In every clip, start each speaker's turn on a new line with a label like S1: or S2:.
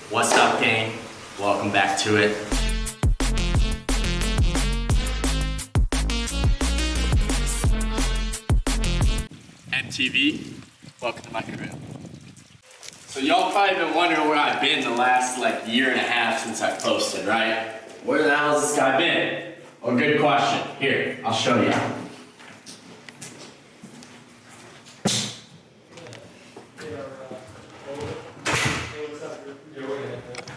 S1: What's up, gang? Welcome back to it. MTV, welcome to my crib. So y'all probably been wondering where I've been the last year and a half since I posted, right? Where the hell has this guy been? Well, good question. Here, I'll show you.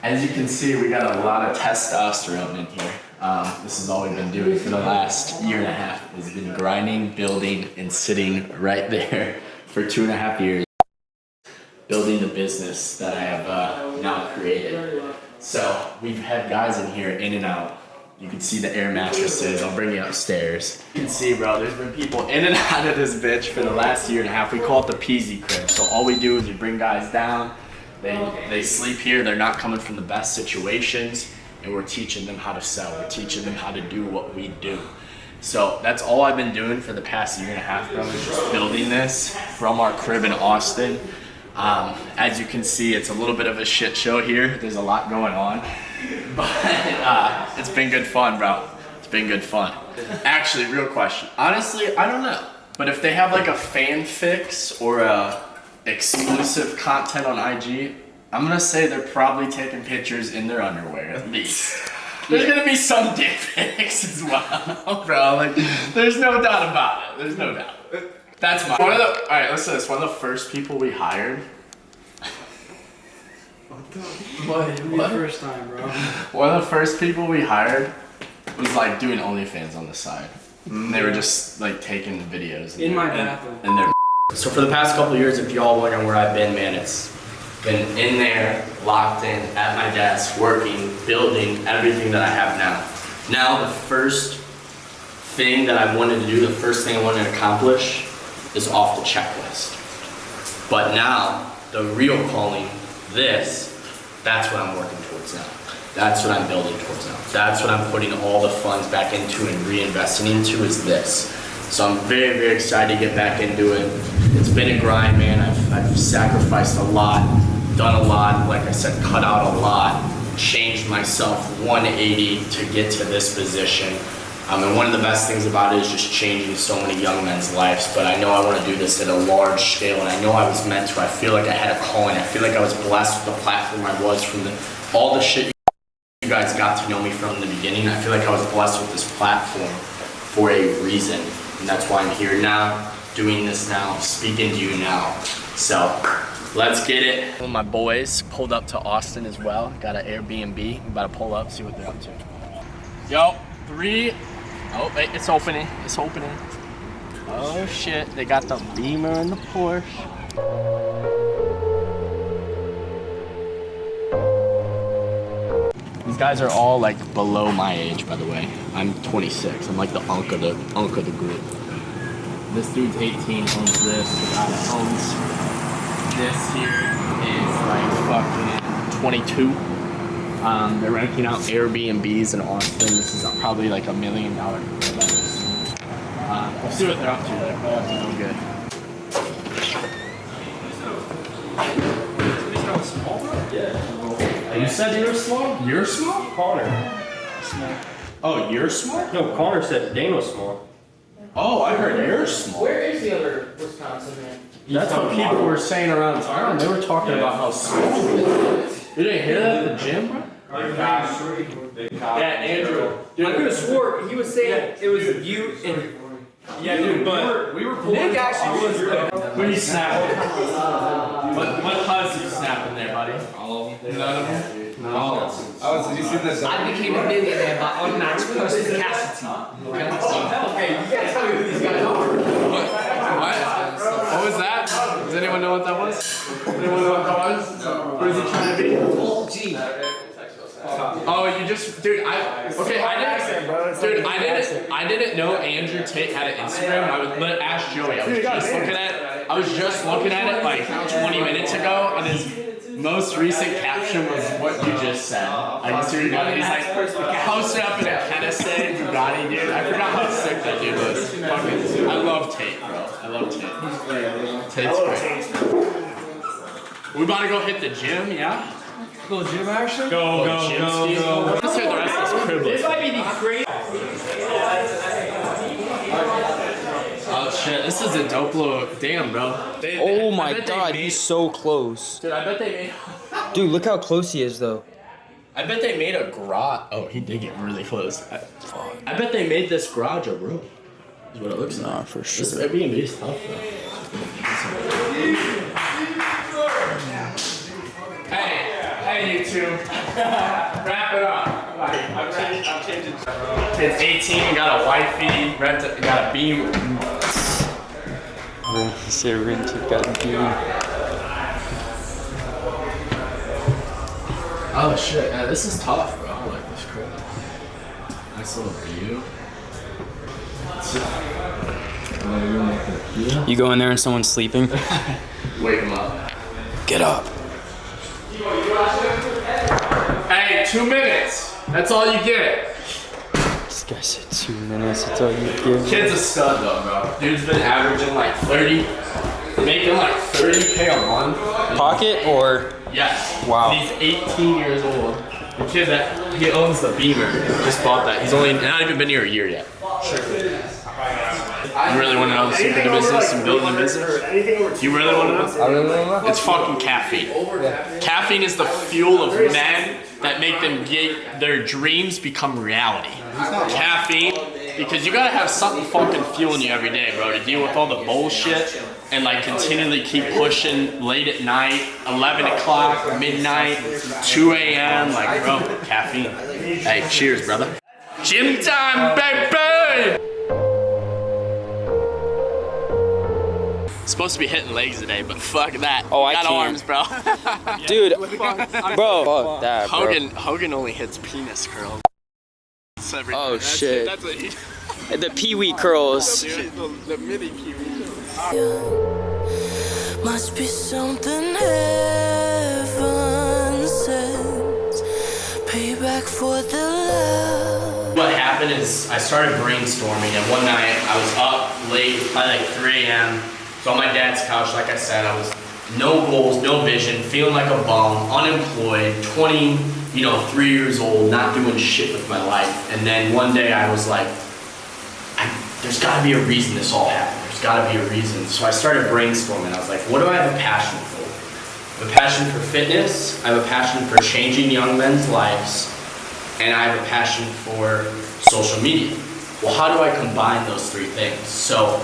S1: As you can see, we got a lot of testosterone in here. This is all we've been doing for the last year and a half. Has been grinding, building, and sitting right there for 2.5 years, building the business that I have now created. So we've had guys in here in and out. You can see the air mattresses. I'll bring you upstairs. You can see, bro, there's been people in and out of this bitch for the last year and a half. We call it the peasy crib. So all we do is we bring guys down. They sleep here. They're not coming from the best situations, and we're teaching them how to sell. We're teaching them how to do what we do. So that's all I've been doing for the past year and a half, bro, is just building this from our crib in Austin. As you can see, it's a little bit of a shit show here. There's a lot going on, but it's been good fun, bro. It's been good fun. Actually, real question. Honestly, I don't know, but if they have like a fan fix or a exclusive content on IG, I'm gonna say they're probably taking pictures in their underwear at least. There's gonna be some dick pics as well, bro. Like, there's no doubt about it. There's no doubt. That's my alright, listen to this. One of the first people we hired.
S2: What? First time, bro.
S1: One of the first people we hired was like doing OnlyFans on the side. And they were just like taking videos
S2: in my bathroom.
S1: And they're so for the past couple of years, if y'all wondering where I've been, man, it's been in there, locked in, at my desk, working, building everything that I have now. Now, the first thing that I wanted to do, the first thing I wanted to accomplish is off the checklist. But now, the real calling, that's what I'm working towards now. That's what I'm building towards now. That's what I'm putting all the funds back into and reinvesting into is this. So I'm very, very excited to get back into it. It's been a grind, man. I've sacrificed a lot, done a lot, like I said, cut out a lot, changed myself 180 to get to this position. And one of the best things about it is just changing so many young men's lives. But I know I want to do this at a large scale, and I know I was meant to. I feel like I had a calling. I feel like I was blessed with the platform I was from all the shit you guys got to know me from in the beginning. I feel like I was blessed with this platform for a reason. And that's why I'm here now, doing this now, speaking to you now. So, let's get it. One of my boys pulled up to Austin as well. Got an Airbnb. I'm about to pull up, see what they're up to. Yo, 3. Oh, wait, it's opening. It's opening. Oh shit, they got the Beamer and the Porsche. These guys are all like below my age, by the way. I'm 26. I'm like the unk of the group. This dude's 18, owns this. The guy that owns this here is like fucking 22. They're renting out Airbnbs in Austin. This is probably like $1 million crib, I guess. We'll see what they're up to. They're probably up to no good. Yeah. You said you were small? You're small?
S3: Connor.
S1: Small. Oh, you're small?
S3: No, Connor said Dane was small.
S1: Oh, I heard you're small.
S2: Where is the other Wisconsin man?
S1: That's what people were saying around town. They were talking about how small he is. You didn't hear that at the gym, bro?
S3: Yeah, Andrew.
S2: Dude, I could have swore he was saying it was you and.
S3: Yeah, dude, but we were pulling.
S2: Nick actually was.
S1: What are you snapping? What hugs are you snapping there, buddy?
S3: All of them.
S1: None of them?
S3: No. Did you see this?
S2: I became a millionaire by unmatched perspicacity. Okay, you gotta tell me who these guys are.
S1: What was that? Does anyone know what that was? Anyone know what that was? No. What is he trying to be?
S2: Oh, gee.
S1: Oh, you just, dude, I didn't know Andrew Tate had an Instagram. I would ask Joey. I was just looking at it like 20 minutes ago, and his most recent caption was what you just said. I can see he's like posted up in a Tennessee Bugatti, dude. I forgot how sick that dude was. Fucking, I love Tate, bro. I love Tate. Tate's great. We about to go hit the gym, yeah?
S2: Little gym action?
S3: Go.
S1: Let's hear the rest of this crib.
S2: This might be the crazy.
S1: Oh shit, this is a dope little. Damn, bro.
S4: Oh my god, he's so close.
S1: Dude, I bet they made.
S4: Dude, look how close he is though.
S1: I bet they made a garage. Oh, he did get really close. I bet they made this garage a room. Is what it looks like.
S4: Nah, for sure.
S1: This Airbnb is tough, though. Hey, you two. Wrap it up. I'm changing. It's 18, got a wifey, got a beam.
S4: He said rented, got a beam.
S1: Oh shit, this is tough, bro. I like this crib. Nice little view.
S4: You go in there and someone's sleeping?
S1: Wake him up.
S4: Get up.
S1: Hey, 2 minutes. That's all you get.
S4: This guy said 2 minutes, that's all you get.
S1: Kid's a stud though, bro. Dude's been averaging like 30, making like 30K a month.
S4: Pocket or?
S1: Yes.
S4: Wow.
S1: And he's 18 years old. The kid that he owns the Beamer just bought that. He's only not even been here a year yet. You really want to know the secret to business and building a business? You really want to know?
S4: I really don't know.
S1: It's fucking caffeine. Caffeine is the fuel of men that make them get their dreams become reality. Caffeine, because you gotta have something fucking fueling you every day, bro, to deal with all the bullshit and like continually keep pushing late at night, 11 o'clock, midnight, 2 a.m. Like, bro, caffeine. Hey, cheers, brother. Gym time, baby! Supposed to be hitting legs today, but fuck that.
S4: Oh, I
S1: got
S4: can't.
S1: arms, bro.
S4: Dude, bro, fuck that, bro.
S1: Hogan only hits penis curls.
S4: Oh shit.
S1: That's what he.
S4: The pee-wee curls.
S1: The mini pee-wee.
S5: Must be something heaven sent. Payback for the love.
S1: What happened is I started brainstorming, and one night I was up late, probably like 3 a.m. So on my dad's couch, like I said, I was no goals, no vision, feeling like a bum, unemployed, 23 years old, not doing shit with my life. And then one day I was like, there's gotta be a reason this all happened. There's gotta be a reason. So I started brainstorming. I was like, what do I have a passion for? I have a passion for fitness. I have a passion for changing young men's lives. And I have a passion for social media. Well, how do I combine those three things? So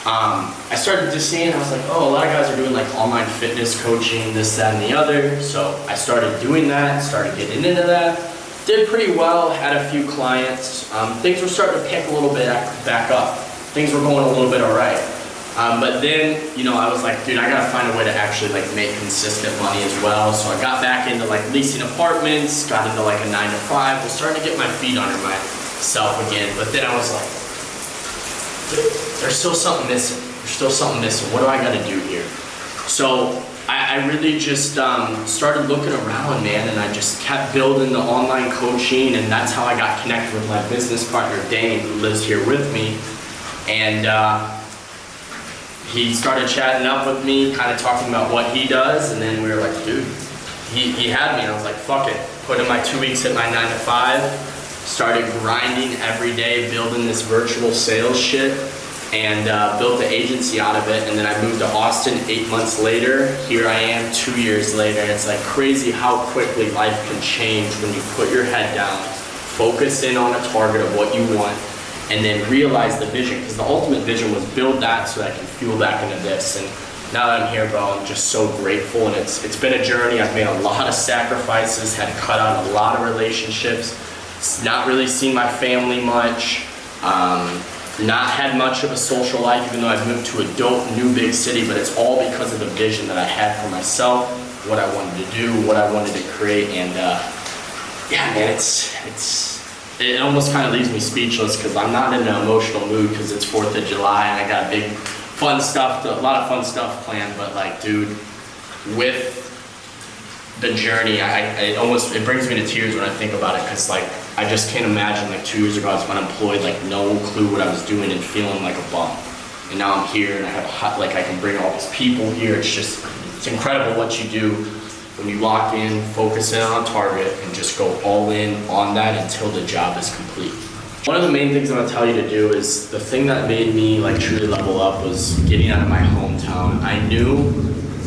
S1: I started just seeing, I was like, oh, a lot of guys are doing like online fitness coaching, this, that, and the other. So I started doing that, started getting into that. Did pretty well, had a few clients. Things were starting to pick a little bit back up. Things were going a little bit all right. But then, I was like, dude, I gotta find a way to actually like make consistent money as well. So I got back into like leasing apartments, got into like a 9 to 5, was starting to get my feet under myself again. But then I was like, there's still something missing. There's still something missing. What do I gotta do here? So I really just started looking around, man, and I just kept building the online coaching, and that's how I got connected with my business partner, Dane, who lives here with me. And he started chatting up with me, kind of talking about what he does, and then we were like, dude, he had me, and I was like, fuck it. Put in my 2 weeks at my 9 to 5, started grinding every day, building this virtual sales shit, and built the agency out of it. And then I moved to Austin 8 months later. Here I am 2 years later, and it's like crazy how quickly life can change when you put your head down, focus in on a target of what you want, and then realize the vision, because the ultimate vision was build that so that I can fuel back into this. And now that I'm here, bro, I'm just so grateful, and it's been a journey. I've made a lot of sacrifices, had to cut out a lot of relationships, not really seen my family much, not had much of a social life, even though I've moved to a dope new big city, but it's all because of the vision that I had for myself, what I wanted to do, what I wanted to create. And yeah, man, it almost kind of leaves me speechless, because I'm not in an emotional mood because it's 4th of July and I got a lot of fun stuff planned. But like, dude, with the journey, it brings me to tears when I think about it, because like, I just can't imagine like 2 years ago I was unemployed, like no clue what I was doing and feeling like a bum. And now I'm here and I have I can bring all these people here. It's incredible what you do. when you lock in, focus in on a target, and just go all in on that until the job is complete. One of the main things I'm gonna tell you to do is the thing that made me like truly level up was getting out of my hometown. I knew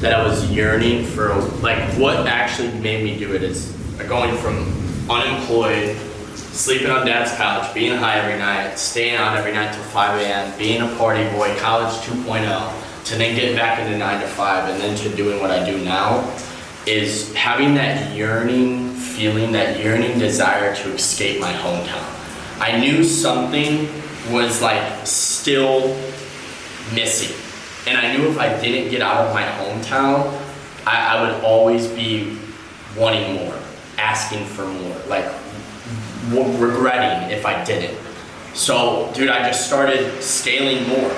S1: that I was yearning for, like, what actually made me do it is going from unemployed, sleeping on dad's couch, being high every night, staying out every night till 5 a.m., being a party boy, college 2.0, to then getting back into 9 to 5, and then to doing what I do now, is having that yearning feeling, that yearning desire to escape my hometown. I knew something was like still missing. And I knew if I didn't get out of my hometown, I would always be wanting more, asking for more, like regretting if I didn't. So, dude, I just started scaling more.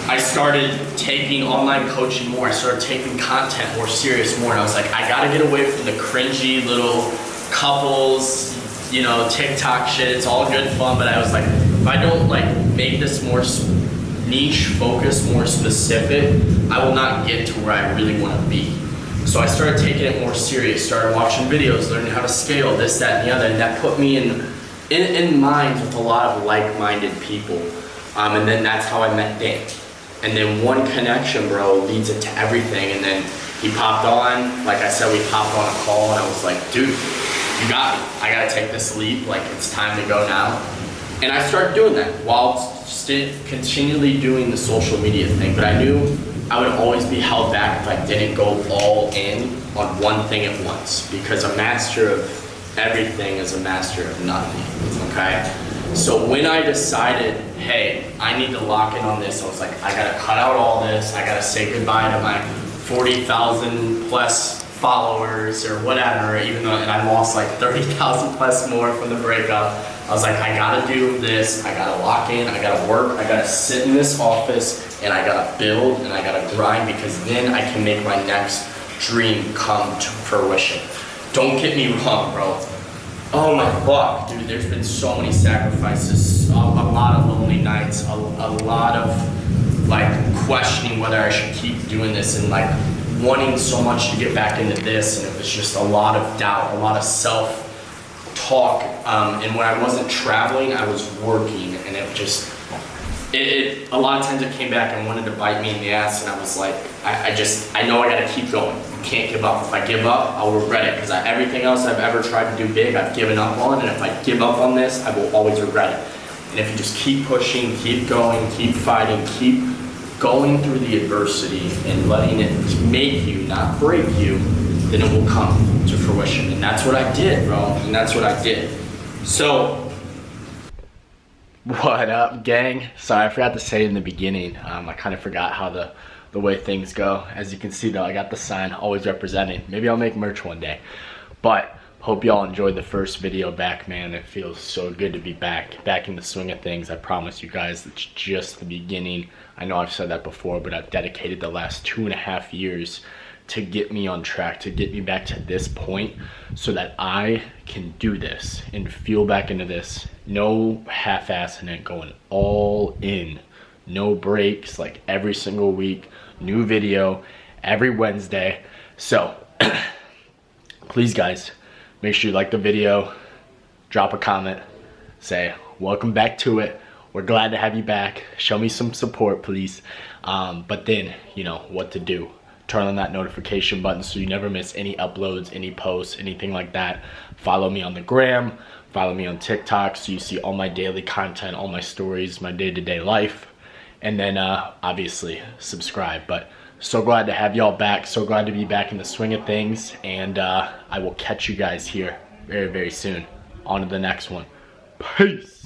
S1: I started taking online coaching more. I started taking content more serious more. And I was like, I gotta get away from the cringy little couples, you know, TikTok shit. It's all good fun, but I was like, if I don't like make this more niche, focused, more specific, I will not get to where I really want to be. So I started taking it more serious, started watching videos, learning how to scale, this, that, and the other, and that put me in minds with a lot of like-minded people. And then that's how I met Dan. And then one connection, bro, leads into everything. And then he popped on, like I said, we popped on a call, and I was like, dude, you got me. I gotta take this leap, like it's time to go now. And I started doing that while continually doing the social media thing. But I knew I would always be held back if I didn't go all in on one thing at once, because a master of everything is a master of nothing, okay? So when I decided, hey, I need to lock in on this, I was like, I gotta cut out all this, I gotta say goodbye to my 40,000 plus followers or whatever, even though, and I lost like 30,000 plus more from the breakup. I was like, I gotta do this, I gotta lock in, I gotta work, I gotta sit in this office, and I gotta build, and I gotta grind, because then I can make my next dream come to fruition. Don't get me wrong, bro. Oh my fuck, dude, there's been so many sacrifices, a lot of lonely nights, a lot of like questioning whether I should keep doing this, and like wanting so much to get back into this, and it was just a lot of doubt, a lot of self-talk, and when I wasn't traveling, I was working, and it just, a lot of times it came back and wanted to bite me in the ass, and I was like, I know I gotta keep going. You can't give up. If I give up, I'll regret it, because everything else I've ever tried to do big, I've given up on, and if I give up on this, I will always regret it. And if you just keep pushing, keep going, keep fighting, keep going through the adversity and letting it make you, not break you, then it will come to fruition. And that's what I did, bro, and that's what I did. So, what up, gang? Sorry, I forgot to say in the beginning, I kind of forgot how the way things go. As you can see though, I got the sign, always representing. Maybe I'll make merch one day. But hope y'all enjoyed the first video back, man. It feels so good to be back in the swing of things. I promise you guys, it's just the beginning. I know I've said that before, but I've dedicated the last 2.5 years to get me on track, to get me back to this point, so that I can do this and feel back into this. No half-assing it, going all in. No breaks, like every single week, new video every Wednesday. So please guys, make sure you like the video, drop a comment, say welcome back to it, we're glad to have you back, show me some support please. But then you know what to do. Turn on that notification button so you never miss any uploads, any posts, anything like that. Follow me on the gram, follow me on TikTok so you see all my daily content, all my stories, my day-to-day life. And then obviously subscribe. But so glad to have y'all back, so glad to be back in the swing of things, and I will catch you guys here very, very soon. On to the next one. Peace.